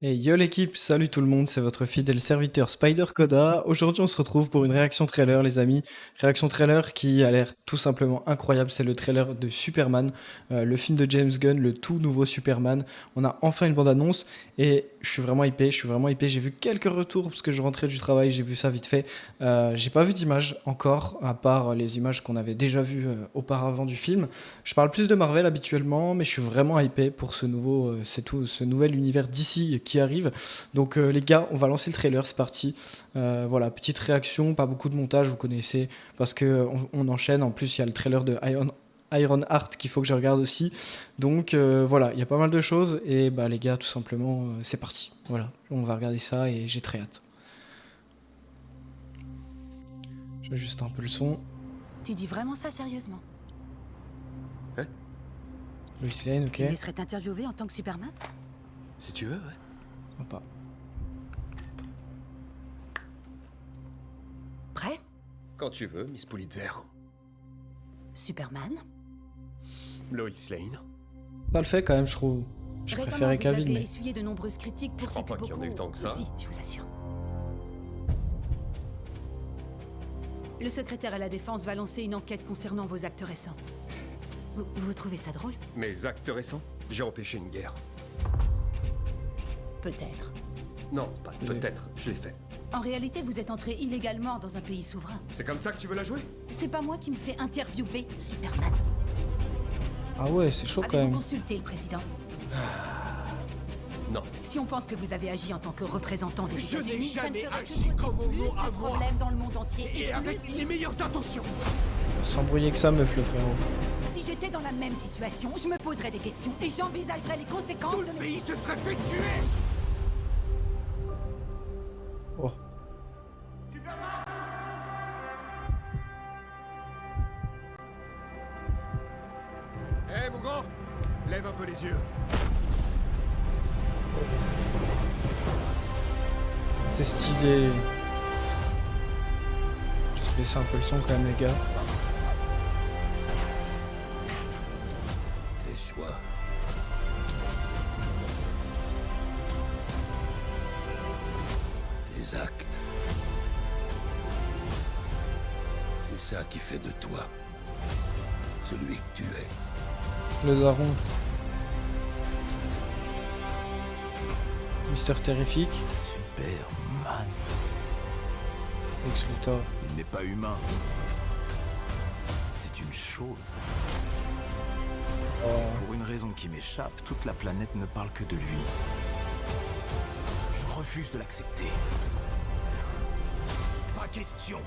Et yo l'équipe, salut tout le monde, c'est votre fidèle serviteur Spider Coda. Aujourd'hui on se retrouve pour une réaction trailer les amis. Réaction trailer qui a l'air tout simplement incroyable, c'est le trailer de Superman, le film de James Gunn, le tout nouveau Superman. On a enfin une bande-annonce et je suis vraiment hypé, j'ai vu quelques retours parce que je rentrais du travail, j'ai vu ça vite fait. J'ai pas vu d'images encore, à part les images qu'on avait déjà vues auparavant du film. Je parle plus de Marvel habituellement, mais je suis vraiment hypé pour ce nouveau, ce nouvel univers d'ici qui arrive. Donc les gars, on va lancer le trailer, c'est parti. Voilà, petite réaction, pas beaucoup de montage, vous connaissez, parce que on enchaîne. En plus, il y a le trailer de Iron Heart qu'il faut que je regarde aussi. Donc voilà, il y a pas mal de choses. Et bah les gars, tout simplement, c'est parti. Voilà, on va regarder ça et j'ai très hâte. Je vais juste un peu le son. Tu dis vraiment ça sérieusement? Ouais, Lois Lane, ok. Tu me laisserais t'interviewer en tant que Superman? si tu veux, ouais. Sympa. Prêt? Quand tu veux, Miss Pulitzer. Superman? Lois Lane. Pas le fait quand même, je trouve. Je Récemment, préférais vous Cavill, avez mais. essuyé de nombreuses critiques pour Je ce crois que pas qu'il y en ait eu beaucoup... tant que ça. Si, je vous assure. Le secrétaire à la Défense va lancer une enquête concernant vos actes récents. Vous trouvez ça drôle? Mes actes récents, j'ai empêché une guerre. Peut-être. Non, pas peut-être, je l'ai fait. En réalité, vous êtes entré illégalement dans un pays souverain. C'est comme ça que tu veux la jouer? C'est pas moi qui me fais interviewer, Superman. Ah ouais, c'est chaud quand Avez-vous même. consulté le président? Non. Si on pense que vous avez agi en tant que représentant des Je n'ai États-Unis, ça ne jamais ferait agi que comme causer on plus nous a de moi. problèmes dans le monde entier. Et avec les meilleures intentions. S'embrouiller que ça, meuf, le frérot. Si j'étais dans la même situation, je me poserais des questions et j'envisagerais les conséquences Tout de le mes... pays se serait fait tuer. Oh. Hé, mon grand, lève un peu les yeux. C'est stylé. Je vais baisser un peu le son quand même, les gars. Tes choix. Tes actes. C'est ça qui fait de toi celui que tu es. Le daron. Mister Terrifique. Superman, Lex Luthor. il n'est pas humain. C'est une chose. Oh. Pour une raison qui m'échappe, toute la planète ne parle que de lui. Je refuse de l'accepter. Pas question.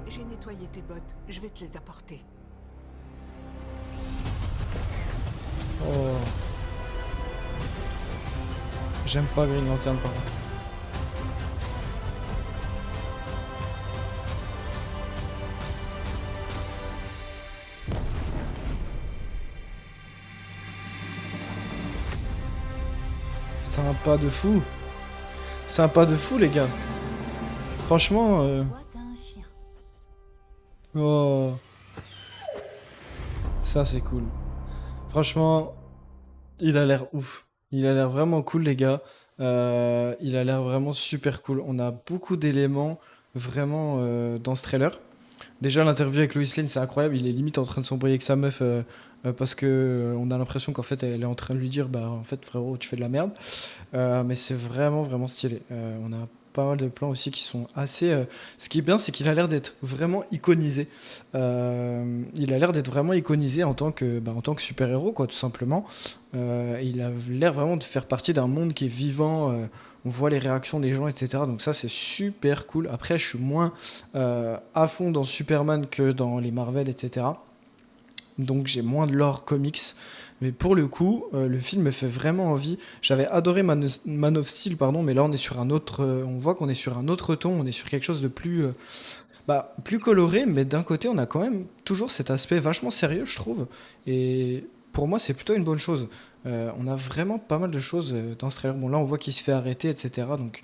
J'ai nettoyé tes bottes, je vais te les apporter. Oh. J'aime pas Green Lantern par contre. C'est un pas de fou. C'est un pas de fou les gars. Franchement. Toi, t'as un chien. Oh. Ça c'est cool. Franchement, il a l'air ouf. Il a l'air vraiment cool les gars. Il a l'air vraiment super cool. On a beaucoup d'éléments vraiment dans ce trailer. Déjà l'interview avec Lois Lane c'est incroyable. Il est limite en train de s'embrouiller avec sa meuf parce que on a l'impression qu'en fait elle est en train de lui dire bah en fait frérot tu fais de la merde. Mais c'est vraiment vraiment stylé. On a pas mal de plans aussi qui sont assez. Ce qui est bien, c'est qu'il a l'air d'être vraiment iconisé. Il a l'air d'être vraiment iconisé en tant que super-héros, quoi, tout simplement. Il a l'air vraiment de faire partie d'un monde qui est vivant. On voit les réactions des gens, etc. Donc ça, c'est super cool. Après, je suis moins à fond dans Superman que dans les Marvel, etc. Donc j'ai moins de lore comics. Mais pour le coup, le film me fait vraiment envie. J'avais adoré Man of Steel, pardon, mais là on est sur un autre, on voit qu'on est sur un autre ton, on est sur quelque chose de plus, plus coloré, mais d'un côté on a quand même toujours cet aspect vachement sérieux, je trouve. Et pour moi, c'est plutôt une bonne chose. On a vraiment pas mal de choses dans ce trailer. Bon, là on voit qu'il se fait arrêter, etc. Donc,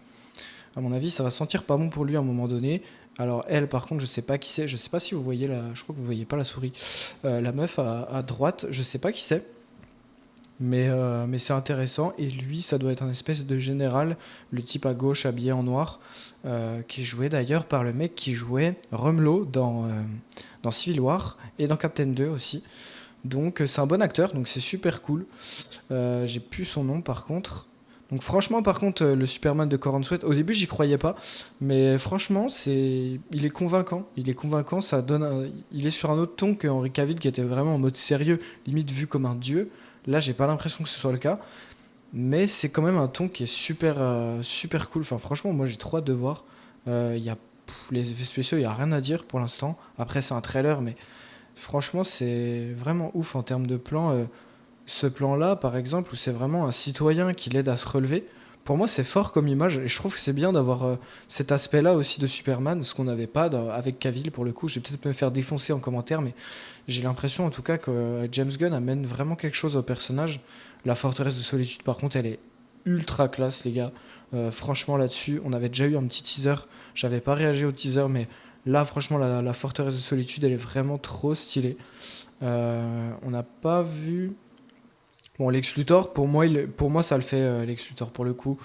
à mon avis, ça va sentir pas bon pour lui à un moment donné. Alors elle, par contre, je sais pas qui c'est. Je sais pas si vous voyez je crois que vous voyez pas la souris. La meuf à droite, je sais pas qui c'est. mais c'est intéressant. Et lui, ça doit être un espèce de général, le type à gauche habillé en noir, qui est joué d'ailleurs par le mec qui jouait Rumlow dans Civil War et dans Captain 2 aussi. Donc c'est un bon acteur, donc c'est super cool. J'ai plus son nom par contre. Donc franchement, par contre, le Superman de Corran Sweat, au début, j'y croyais pas, mais franchement, il est convaincant. Il est convaincant, il est sur un autre ton que Henry Cavill, qui était vraiment en mode sérieux, limite vu comme un dieu. Là, j'ai pas l'impression que ce soit le cas, mais c'est quand même un ton qui est super cool. Enfin, franchement, moi, j'ai trop hâte de voir. Les effets spéciaux, il y a rien à dire pour l'instant. Après, c'est un trailer, mais franchement, c'est vraiment ouf en termes de plan. Ce plan-là, par exemple, où c'est vraiment un citoyen qui l'aide à se relever, pour moi, c'est fort comme image. Et je trouve que c'est bien d'avoir cet aspect-là aussi de Superman, ce qu'on n'avait pas avec Cavill, pour le coup. Je vais peut-être me faire défoncer en commentaire, mais j'ai l'impression, en tout cas, que James Gunn amène vraiment quelque chose au personnage. La forteresse de solitude, par contre, elle est ultra classe, les gars. Franchement, là-dessus, on avait déjà eu un petit teaser. J'avais pas réagi au teaser, mais là, franchement, la forteresse de solitude, elle est vraiment trop stylée. On n'a pas vu... Bon, Lex Luthor, pour moi, ça le fait, Lex Luthor, pour le coup.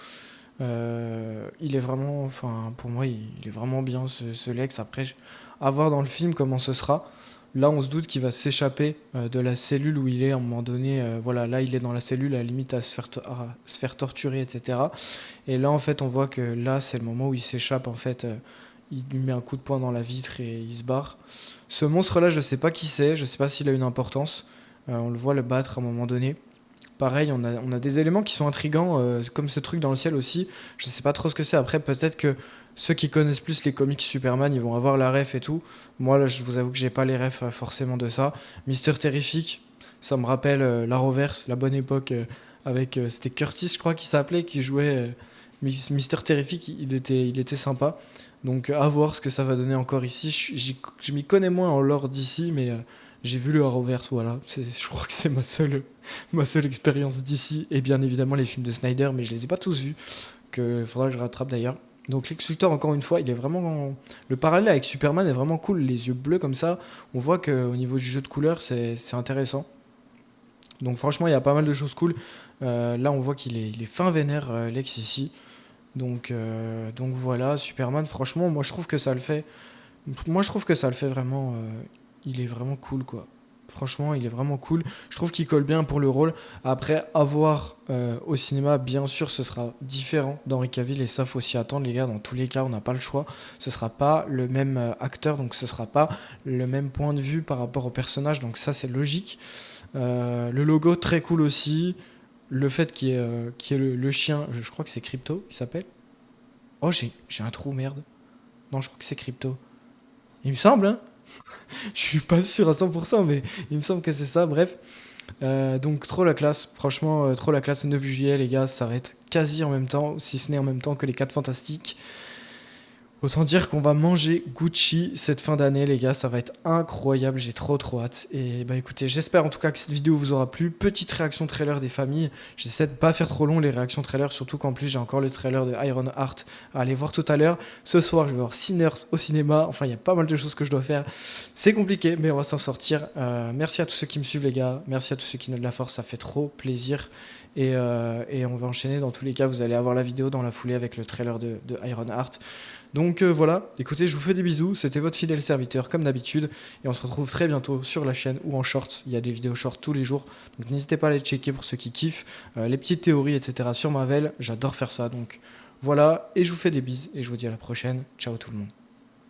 Il est vraiment... Enfin, pour moi, il est vraiment bien, ce Lex. Après, à voir dans le film comment ce sera. Là, on se doute qu'il va s'échapper de la cellule où il est à un moment donné. Voilà, là, il est dans la cellule, à la limite à se faire torturer, etc. Et là, en fait, on voit que là, c'est le moment où il s'échappe, en fait. Il lui met un coup de poing dans la vitre et il se barre. Ce monstre-là, je sais pas qui c'est, je sais pas s'il a une importance. On le voit le battre à un moment donné. Pareil, on a des éléments qui sont intrigants, comme ce truc dans le ciel aussi. Je sais pas trop ce que c'est. Après, peut-être que ceux qui connaissent plus les comics Superman, ils vont avoir la ref et tout. Moi, là, je vous avoue que j'ai pas les refs forcément de ça. Mister Terrific, ça me rappelle l'Arrowverse, la bonne époque, c'était Curtis, je crois, qui s'appelait, qui jouait Mister Terrific. Il était sympa. Donc, à voir ce que ça va donner encore ici. Je m'y connais moins en lore d'ici, mais j'ai vu le Arrowverse, voilà. Je crois que c'est ma seule expérience d'ici. Et bien évidemment, les films de Snyder, mais je les ai pas tous vus. Faudra que je rattrape d'ailleurs. Donc Lex Luthor, encore une fois, il est vraiment... Le parallèle avec Superman est vraiment cool. Les yeux bleus comme ça, on voit qu'au niveau du jeu de couleurs, c'est intéressant. Donc franchement, il y a pas mal de choses cool. Là, on voit qu'il est fin vénère, Lex, ici. Donc voilà, Superman, franchement, moi je trouve que ça le fait. Moi je trouve que ça le fait vraiment. Il est vraiment cool, quoi. Franchement, il est vraiment cool. Je trouve qu'il colle bien pour le rôle. Après, à voir au cinéma, bien sûr, ce sera différent d'Henry Cavill. Et ça, faut s'y attendre, les gars. Dans tous les cas, on n'a pas le choix. Ce sera pas le même acteur, donc ce sera pas le même point de vue par rapport au personnage. Donc ça, c'est logique. Le logo, très cool aussi. Le fait qu'il y ait le chien, je crois que c'est Crypto, il s'appelle. Oh, j'ai un trou, merde. Non, je crois que c'est Crypto. Il me semble, hein. Je suis pas sûr à 100%, mais il me semble que c'est ça, bref. Donc trop la classe, franchement, trop la classe. Le 9 juillet, les gars, ça s'arrête quasi en même temps, si ce n'est en même temps que les 4 Fantastiques. Autant dire qu'on va manger Gucci cette fin d'année, les gars, ça va être incroyable, j'ai trop hâte. Et bah écoutez, j'espère en tout cas que cette vidéo vous aura plu. Petite réaction trailer des familles, j'essaie de pas faire trop long les réactions trailer, surtout qu'en plus j'ai encore le trailer de Ironheart à aller voir tout à l'heure. Ce soir, je vais voir Sinners au cinéma, enfin il y a pas mal de choses que je dois faire. C'est compliqué, mais on va s'en sortir. Merci à tous ceux qui me suivent, les gars, merci à tous ceux qui donnent de la force, ça fait trop plaisir. Et on va enchaîner, dans tous les cas, vous allez avoir la vidéo dans la foulée avec le trailer de Ironheart. Donc voilà, écoutez, je vous fais des bisous, c'était votre fidèle serviteur comme d'habitude, et on se retrouve très bientôt sur la chaîne ou en short, il y a des vidéos short tous les jours, donc n'hésitez pas à les checker pour ceux qui kiffent, les petites théories, etc. sur Marvel, j'adore faire ça, donc voilà, et je vous fais des bises, et je vous dis à la prochaine, ciao tout le monde.